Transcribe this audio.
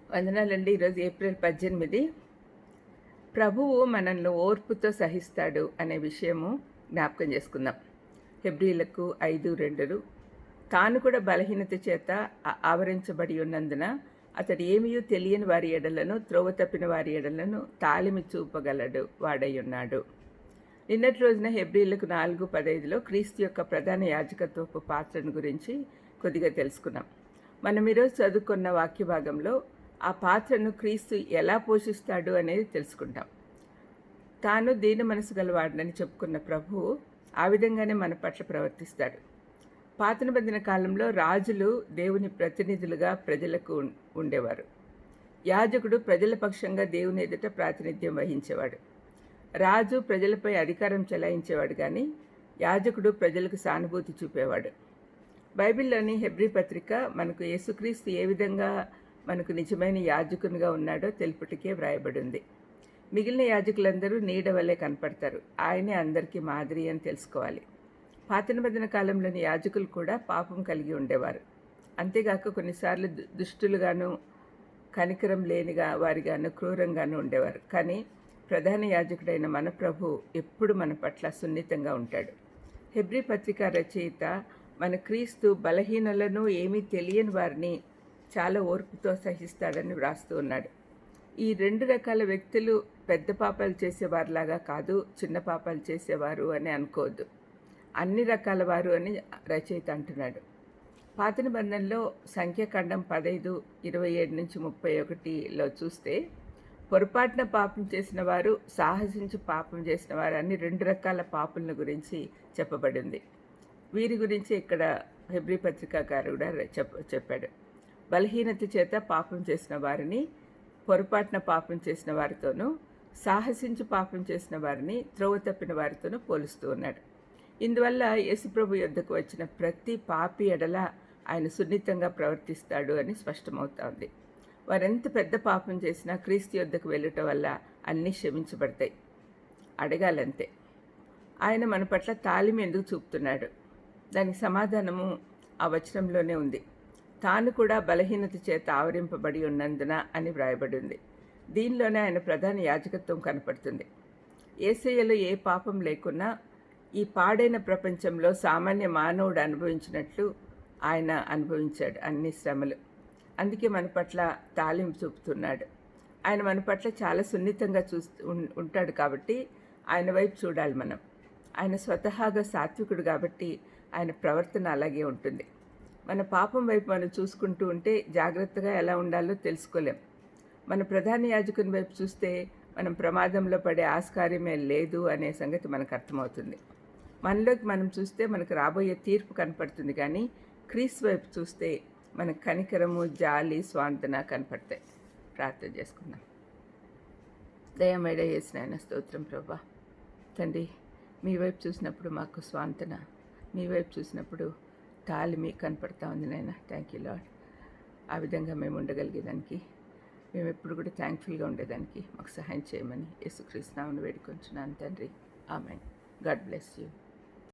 వందనాలండి. ఈరోజు ఏప్రిల్ 18. ప్రభువు మనల్ని ఓర్పుతో సహిస్తాడు అనే విషయము జ్ఞాపకం చేసుకుందాం. హెబ్రీలకు 5:2 తాను కూడా బలహీనత చేత ఆవరించబడి ఉన్నందున అతడు ఏమీయూ తెలియని వారి ఎడలను త్రోవ తప్పిన వారి ఎడలను తాళిమి చూపగలడు వాడై ఉన్నాడు. నిన్నటి రోజున హెబ్రీలకు 4:15లో క్రీస్తు యొక్క ప్రధాన యాజకత్వపు పాత్రను గురించి కొద్దిగా తెలుసుకున్నాం. మనం ఈరోజు చదువుకున్న వాక్య భాగంలో ఆ పాత్రను క్రీస్తు ఎలా పోషిస్తాడు అనేది తెలుసుకుంటాం. తాను దీన మనసు గలవాడనని చెప్పుకున్న ప్రభువు ఆ విధంగానే మన పట్ల ప్రవర్తిస్తాడు. పాత నిబంధన కాలంలో రాజులు దేవుని ప్రతినిధులుగా ప్రజలకు ఉండేవారు. యాజకుడు ప్రజల పక్షంగా దేవుని ఎదుట ప్రాతినిధ్యం వహించేవాడు. రాజు ప్రజలపై అధికారం చెలాయించేవాడు, కానీ యాజకుడు ప్రజలకు సానుభూతి చూపేవాడు. బైబిల్లోని హెబ్రీ పత్రిక మనకు యేసుక్రీస్తు ఏ విధంగా మనకు నిజమైన యాజకునిగా ఉన్నాడో తెలుపుటికే వ్రాయబడింది. మిగిలిన యాజకులందరూ నీడ వల్లే కనపడతారు, ఆయనే అందరికీ మాదిరి అని తెలుసుకోవాలి. పాత నిబంధన కాలంలోని యాజకులు కూడా పాపం కలిగి ఉండేవారు. అంతేగాక కొన్నిసార్లు దుష్టులుగాను కనికరం లేనిగా వారిగాను క్రూరంగాను ఉండేవారు. కానీ ప్రధాన యాజకుడైన మన ప్రభు ఎప్పుడు మన పట్ల సున్నితంగా ఉంటాడు. హెబ్రీ పత్రిక రచయిత మన క్రీస్తు బలహీనలను ఏమీ తెలియని వారిని చాలా ఓర్పుతో సహిస్తాడని వ్రాస్తూ ఉన్నాడు. ఈ 2 రకాల వ్యక్తులు పెద్ద పాపాలు చేసేవారిలాగా కాదు, చిన్న పాపాలు చేసేవారు అని అనుకోవద్దు. అన్ని రకాల వారు అని రచయిత అంటున్నాడు. పాత నిబంధనలో సంఖ్యాకాండం 15:27-31లో చూస్తే పొరపాటున పాపం చేసిన వారు, సాహసించి పాపం చేసిన వారు అని 2 రకాల పాపుల గురించి చెప్పబడింది. వీరి గురించి ఇక్కడ హెబ్రీ పత్రికాకారు కూడా చెప్పాడు. బలహీనత చేత పాపం చేసిన వారిని పొరపాటున పాపం చేసిన వారితోనూ, సాహసించి పాపం చేసిన వారిని త్రోవ తప్పిన వారితోనూ పోలుస్తూ ఉన్నాడు. ఇందువల్ల యేసుప్రభు యొద్దకు వచ్చిన ప్రతి పాపి ఎడల ఆయన సున్నితంగా ప్రవర్తిస్తాడు అని స్పష్టమవుతోంది. వారెంత పెద్ద పాపం చేసినా క్రీస్తు యొద్దకు వెళ్ళటం వల్ల అన్నీ క్షమించబడతాయి. అడగాలంతే. ఆయన మన పట్ల తాళిమి ఎందుకు చూపుతున్నాడు? దానికి సమాధానము ఆ వచనంలోనే ఉంది. తాను కూడా బలహీనత చేత ఆవరింపబడి ఉన్నందున అని వ్రాయబడి ఉంది. దీనిలోనే ఆయన ప్రధాన యాజకత్వం కనపడుతుంది. యేసయ్యలో ఏ పాపం లేకున్నా ఈ పాడైన ప్రపంచంలో సామాన్య మానవుడు అనుభవించినట్లు ఆయన అనుభవించాడు అన్ని శ్రమలు. అందుకే మన పట్ల తాళింపు చూపుతున్నాడు. ఆయన మన పట్ల చాలా సున్నితంగా ఉంటాడు కాబట్టి ఆయన వైపు చూడాలి మనం. ఆయన స్వతహాగా సాత్వికుడు కాబట్టి ఆయన ప్రవర్తన అలాగే ఉంటుంది. మన పాపం వైపు మనం చూసుకుంటూ ఉంటే జాగ్రత్తగా ఎలా ఉండాలో తెలుసుకోలేం. మన ప్రధాన యాజకుని వైపు చూస్తే మనం ప్రమాదంలో పడే ఆస్కార్యమే లేదు అనే సంగతి మనకు అర్థమవుతుంది. మనలోకి మనం చూస్తే మనకు రాబోయే తీర్పు కనపడుతుంది, కానీ క్రీస్తు వైపు చూస్తే మనకు కనికరము, జాలి, స్వాంతన కనపడతాయి. ప్రార్థన చేసుకుందాం. దయమేడ యేసు నాయన స్తోత్రం ప్రభా. తండ్రి, మీ వైపు చూసినప్పుడు మాకు స్వాంతన, మీ వైపు చూసినప్పుడు తాళిమి కనపడతా ఉంది నాయన. Thank you lord. ఆ విధంగా మేము ఉండగలిగేదానికి, మేము ఎప్పుడు కూడా థ్యాంక్ఫుల్గా ఉండేదానికి మాకు సహాయం చేయమని యేసుక్రీస్తు నామమున వేడుకొంచున్నాను తండ్రి. ఆమేన్. God bless you.